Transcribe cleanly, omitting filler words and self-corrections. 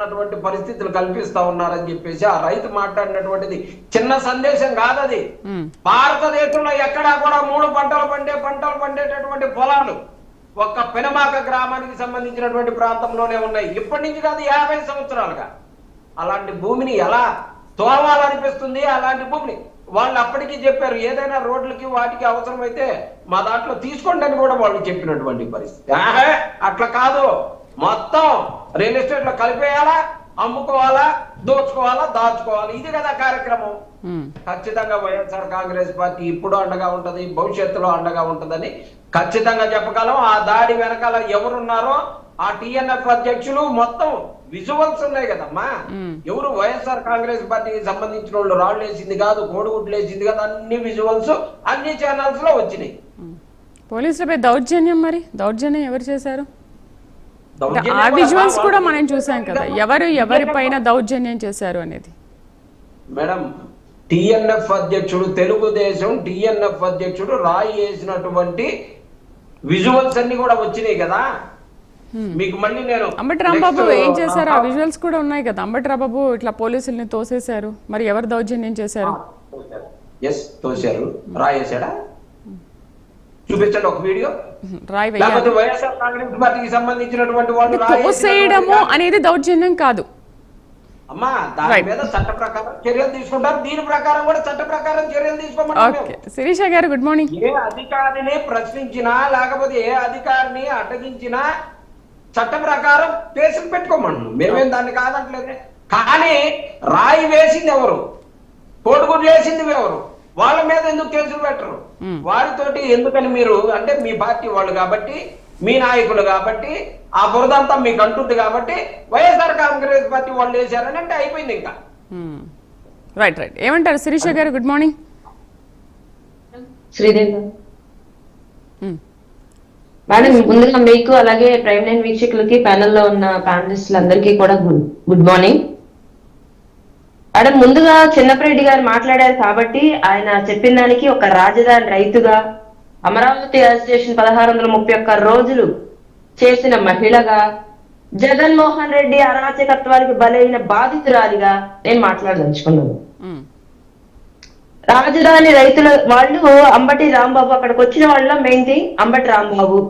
అటువంటి పరిస్థితులు కల్పిస్తా ఉన్నారని చెప్పేసి ఆ రైతు మాట్లాడినటువంటిది చిన్న సందేశం కాదది. భారతదేశంలో ఎక్కడా కూడా 3 పంటలు పండేటటువంటి పొలాలు ఒక్క పెనమాక గ్రామానికి సంబంధించినటువంటి ప్రాంతంలోనే ఉన్నాయి. ఇప్పటి నుంచి కాదు 50 సంవత్సరాలుగా. అలాంటి భూమిని ఎలా తోవాలనిపిస్తుంది? అలాంటి భూమిని వాళ్ళు అప్పటికీ చెప్పారు, ఏదైనా రోడ్లకి వాటికి అవసరమైతే మా దాంట్లో తీసుకోండి అని కూడా వాళ్ళు చెప్పినటువంటి పరిస్థితి. అట్లా కాదు, మొత్తం రియల్ ఎస్టేట్ లో కలిపేయాలా, అమ్ముకోవాలా, దోచుకోవాలా, దాచుకోవాలా, ఇది కదా కార్యక్రమం. ఖచ్చితంగా వైఎస్ఆర్ కాంగ్రెస్ పార్టీ ఇప్పుడు అండగా ఉంటది, భవిష్యత్తులో అండగా ఉంటదని ఖచ్చితంగా చెప్పగలం. ఆ దాడి వెనకాల ఎవరున్నారో ఆ టిఎన్ఎఫ్ అధ్యక్షులు మొత్తం విజువల్స్ ఉన్నాయి కదమ్మా. ఎవరు వైఎస్ఆర్ కాంగ్రెస్ పార్టీకి సంబంధించిన వాళ్ళు రాళ్ళు వేసింది కాదు, కోడిగుడ్లు వేసింది కాదు, అన్ని విజువల్స్ అన్ని ఛానల్స్ లో వచ్చినాయి. పోలీసులపై దౌర్జన్యం, మరి దౌర్జన్యం ఎవరు చేశారు? ఆ విజువల్స్ కూడా మనం చూసాం కదా, ఎవరి పైన దౌర్జన్యం చేశారు అనేది. మేడం, టిఎన్ఎఫ్ అధ్యక్షుడు, తెలుగుదేశం టిఎన్ఎఫ్ అధ్యక్షుడు రాయి వేసినటువంటి విజువల్స్ అన్ని కూడా వచ్చినాయి కదా మీకు. మళ్ళీ నేను అంబటి రాంబాబు ఏం చేశారు? ఆ విజువల్స్ కూడా ఉన్నాయి కదా. అంబటి రాంబాబు ఇట్లా పోలీసుల్ని తోసేశారు, మరి ఎవరు దౌర్జన్యం చేశారు? తోశారు. రాయేశాడా? చూపించండి ఒక వీడియో. రాయి వైఎస్ఆర్ కాంగ్రెస్ పార్టీకి సంబంధించినటువంటి వాళ్ళు తోసేయడము అనేది దౌర్జన్యం కాదు అమ్మా. దాని మీద చట్ట ప్రకారం చర్యలు తీసుకుంటారు, దీని ప్రకారం కూడా చట్ట ప్రకారం చర్యలు తీసుకోమన్నారు. శిరీష గారు గుడ్ మార్నింగ్. ఏ అధికారిని ప్రశ్నించినా లేకపోతే ఏ అధికారిని అడ్డగించినా చట్ట ప్రకారం కేసులు పెట్టుకోమన్నాను, మేమేం దాన్ని కాదంటలేదు. కానీ రాయి వేసింది ఎవరు, కోడిగుడ్లు వేసింది ఎవరు, వాళ్ళ మీద ఎందుకు కేసులు పెట్టరు? వారితోటి ఎందుకని మీరు అంటే మీ పార్టీ వాళ్ళు కాబట్టి, మీ నాయకులు కాబట్టి, ఆ బురదంతా మీకు అంటుంది కాబట్టి వైఎస్ఆర్ కాంగ్రెస్ పార్టీ వాళ్ళు వేశారని అంటే అయిపోయింది ఇంకా. రైట్. ఏమంటారు శిరీష గారు? Good morning. శ్రీదేవి మేడం, ముందుగా మీకు అలాగే ప్రైమ్ లైన్ వీక్షకులకి, ప్యానెల్లో ఉన్న ప్యానలిస్టులందరికీ కూడా గుడ్ మార్నింగ్. మేడం, ముందుగా చిన్నపరెడ్డి గారు మాట్లాడారు కాబట్టి ఆయన చెప్పిన దానికి ఒక రాజధాని రైతుగా, అమరావతి అజిటేషన్ 1631 రోజులు చేసిన మహిళగా, జగన్మోహన్ రెడ్డి అరాచకత్వానికి బలైన బాధితురాలిగా నేను మాట్లాడదలుచుకున్నాను. రాజధాని రైతుల వాళ్ళు అంబటి రాంబాబు, అక్కడికి వచ్చిన వాళ్ళ మెయిన్ థింగ్ అంబటి రాంబాబు.